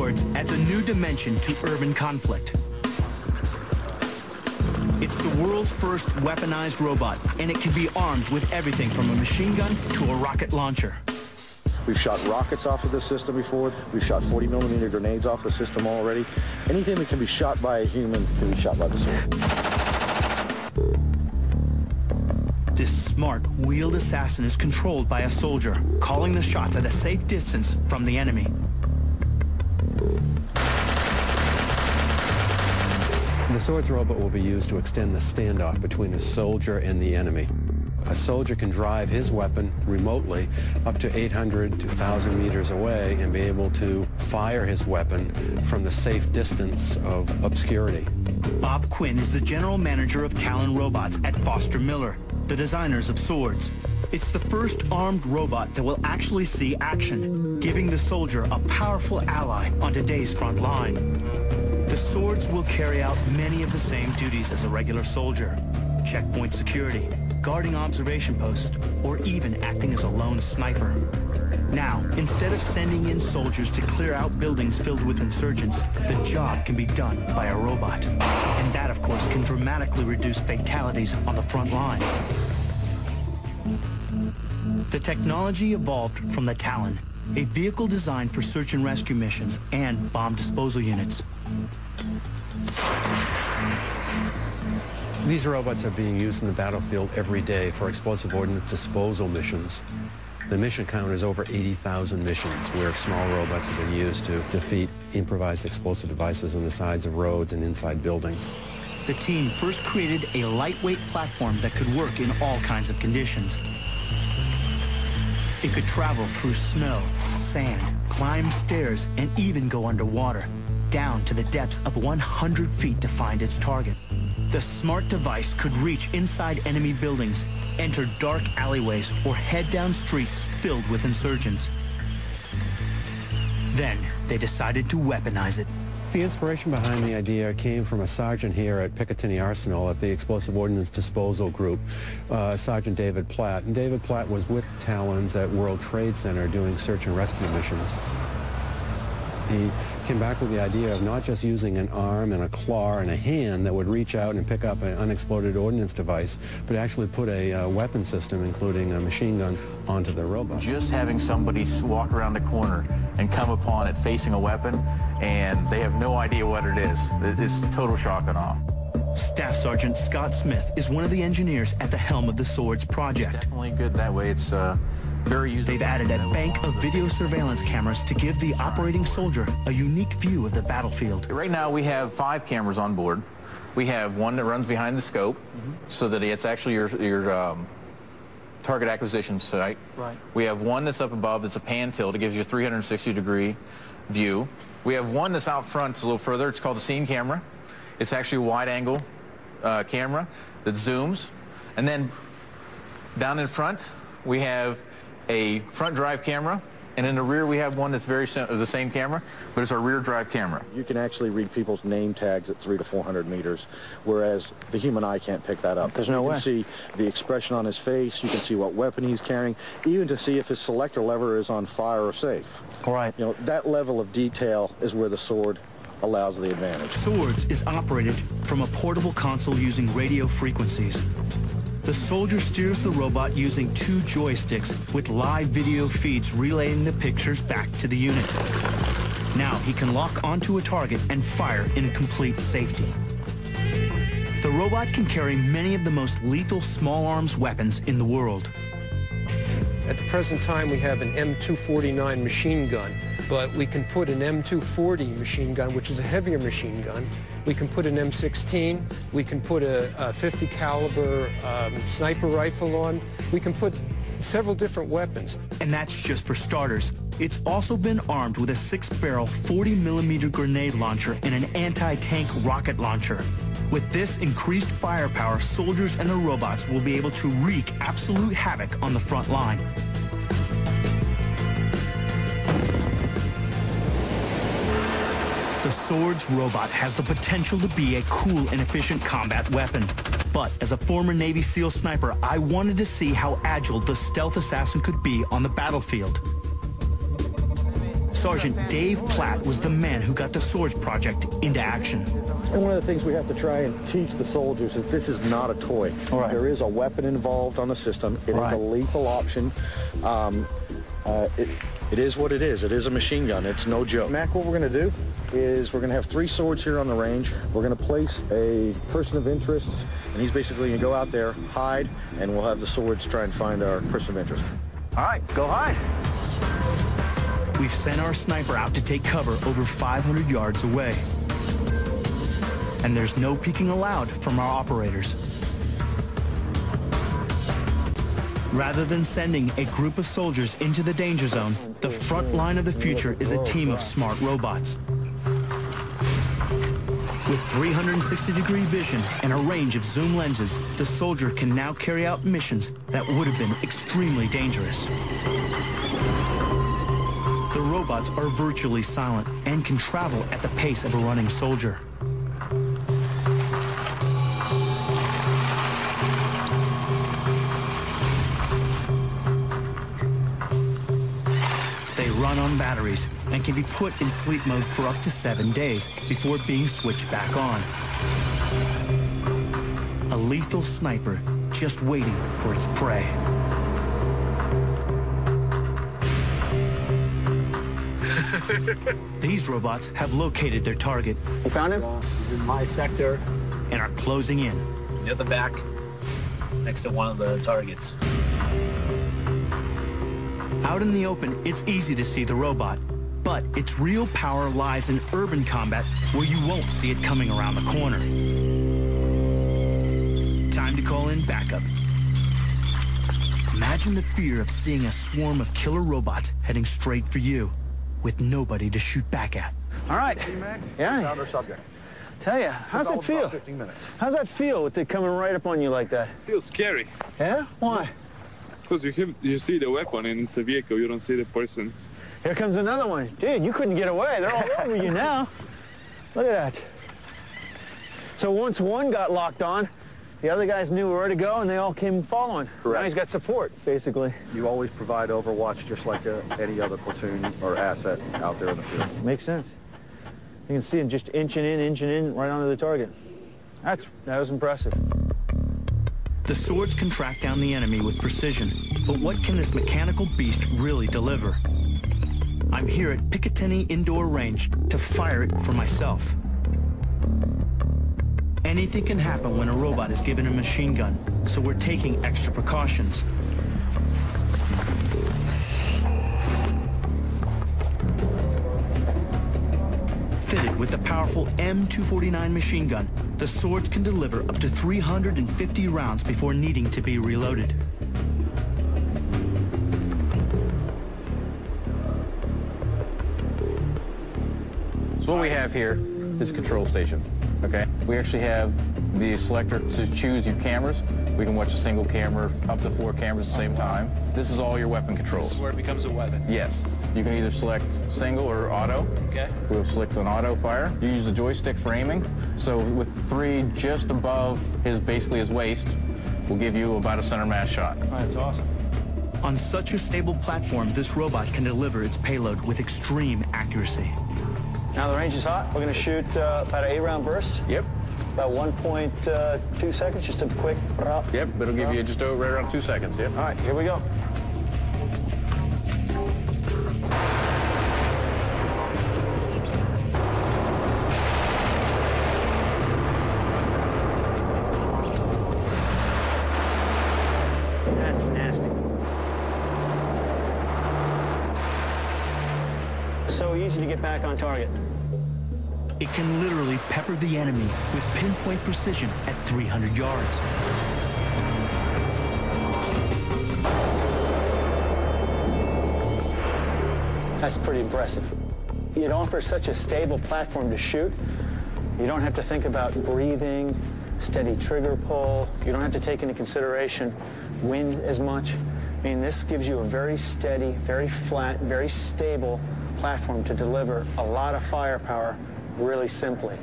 Swords adds a new dimension to urban conflict. It's the world's first weaponized robot, and it can be armed with everything from a machine gun to a rocket launcher. We've shot rockets off of this system before. We've shot 40mm grenades off the system already. Anything that can be shot by a human can be shot by the Sword. This smart, wheeled assassin is controlled by a soldier, calling the shots at a safe distance from the enemy. The Swords robot will be used to extend the standoff between a soldier and the enemy. A soldier can drive his weapon remotely up to 800 to 1,000 meters away and be able to fire his weapon from the safe distance of obscurity. Bob Quinn is the general manager of Talon Robots at Foster Miller, the designers of Swords. It's the first armed robot that will actually see action, giving the soldier a powerful ally on today's front line. The Swords will carry out many of the same duties as a regular soldier: checkpoint security, guarding observation posts, or even acting as a lone sniper. Now, instead of sending in soldiers to clear out buildings filled with insurgents, the job can be done by a robot. And that, of course, can dramatically reduce fatalities on the front line. The technology evolved from the Talon, a vehicle designed for search and rescue missions and bomb disposal units. These robots are being used in the battlefield every day for explosive ordnance disposal missions. The mission count is over 80,000 missions where small robots have been used to defeat improvised explosive devices on the sides of roads and inside buildings. The team first created a lightweight platform that could work in all kinds of conditions. It could travel through snow, sand, climb stairs, and even go underwater, down to the depths of 100 feet to find its target. The smart device could reach inside enemy buildings, enter dark alleyways, or head down streets filled with insurgents. Then they decided to weaponize it. The inspiration behind the idea came from a sergeant here at Picatinny Arsenal at the Explosive Ordnance Disposal Group, Sergeant David Platt. And David Platt was with Talons at World Trade Center doing search and rescue missions. He came back with the idea of not just using an arm and a claw and a hand that would reach out and pick up an unexploded ordnance device, but actually put a weapon system, including machine guns, onto the robot. Just having somebody walk around the corner and come upon it facing a weapon, and they have no idea what it is. It's total shock and awe. Staff Sergeant Scott Smith is one of the engineers at the helm of the Swords project. It's definitely good that way. It's very useful. They've added a bank of video surveillance cameras to give the operating soldier a unique view of the battlefield. Right now we have 5 cameras on board. We have one that runs behind the scope, so that it's actually your target acquisition site. Right. We have one that's up above that's a pan tilt. It gives you a 360-degree view. We have one that's out front. It's a little further. It's called a scene camera. It's actually a wide-angle camera that zooms. And then down in front, we have a front drive camera. And in the rear, we have one that's the same camera, but it's our rear drive camera. You can actually read people's name tags at 300 to 400 meters, whereas the human eye can't pick that up. There's no way. You can see the expression on his face. You can see what weapon he's carrying, even to see if his selector lever is on fire or safe. All right. You know, that level of detail is where the Sword allows the advantage. Swords is operated from a portable console using radio frequencies. The soldier steers the robot using 2 joysticks with live video feeds relaying the pictures back to the unit. Now he can lock onto a target and fire in complete safety. The robot can carry many of the most lethal small arms weapons in the world. At the present time, we have an M249 machine gun, but we can put an M240 machine gun, which is a heavier machine gun. We can put an M16. We can put a 50 caliber sniper rifle on. We can put several different weapons. And that's just for starters. It's also been armed with a 6-barrel 40mm grenade launcher and an anti-tank rocket launcher. With this increased firepower, soldiers and the robots will be able to wreak absolute havoc on the front line. The Swords robot has the potential to be a cool and efficient combat weapon. But as a former Navy SEAL sniper, I wanted to see how agile the stealth assassin could be on the battlefield. Sergeant Dave Platt was the man who got the Swords project into action. And one of the things we have to try and teach the soldiers is this is not a toy. Right. There is a weapon involved on the system. It is a lethal option. It is what it is. It is a machine gun. It's no joke. Mac, what we're going to do is we're going to have 3 swords here on the range. We're going to place a person of interest, and he's basically going to go out there, hide, and we'll have the swords try and find our person of interest. All right, go hide. We've sent our sniper out to take cover over 500 yards away. And there's no peeking allowed from our operators. Rather than sending a group of soldiers into the danger zone, the front line of the future is a team of smart robots. With 360-degree vision and a range of zoom lenses, the soldier can now carry out missions that would have been extremely dangerous. The robots are virtually silent and can travel at the pace of a running soldier. They run on batteries and can be put in sleep mode for up to 7 days before being switched back on. A lethal sniper just waiting for its prey. These robots have located their target. You found him? He's in my sector. And are closing in. Near the back, next to one of the targets. Out in the open, it's easy to see the robot, but its real power lies in urban combat where you won't see it coming around the corner. Time to call in backup. Imagine the fear of seeing a swarm of killer robots heading straight for you with nobody to shoot back at. All right. Yeah. Found our subject. Tell you, how's it feel? 15 minutes. How's that feel with it coming right up on you like that? Feels scary. Yeah? Why? Because you see the weapon and it's a vehicle, you don't see the person. Here comes another one. Dude, you couldn't get away. They're all over you now. Look at that. So once one got locked on, the other guys knew where to go and they all came following. Correct. Now he's got support, basically. You always provide overwatch just like any other platoon or asset out there in the field. Makes sense. You can see him just inching in, right onto the target. That was impressive. The swords can track down the enemy with precision, but what can this mechanical beast really deliver? I'm here at Picatinny Indoor Range to fire it for myself. Anything can happen when a robot is given a machine gun, so we're taking extra precautions. Fitted with the powerful M249 machine gun, the swords can deliver up to 350 rounds before needing to be reloaded. So what we have here is a control station, okay? We actually have the selector to choose your cameras. We can watch a single camera, up to 4 cameras at the same time. This is all your weapon controls. This is where it becomes a weapon. Yes. You can either select single or auto. Okay. We'll select an auto fire. You use the joystick for aiming. So with 3 just above basically his waist, will give you about a center mass shot. Oh, that's awesome. On such a stable platform, this robot can deliver its payload with extreme accuracy. Now the range is hot. We're going to shoot about an 8-round burst. Yep. About 1.2 seconds, just a quick drop. Yep, it'll give you just right around 2 seconds. Yep. All right, here we go. That's nasty. So easy to get back on target. It can literally pepper the enemy with pinpoint precision at 300 yards. That's pretty impressive. It offers such a stable platform to shoot. You don't have to think about breathing, steady trigger pull. You don't have to take into consideration wind as much. I mean, this gives you a very steady, very flat, very stable platform to deliver a lot of firepower really simply.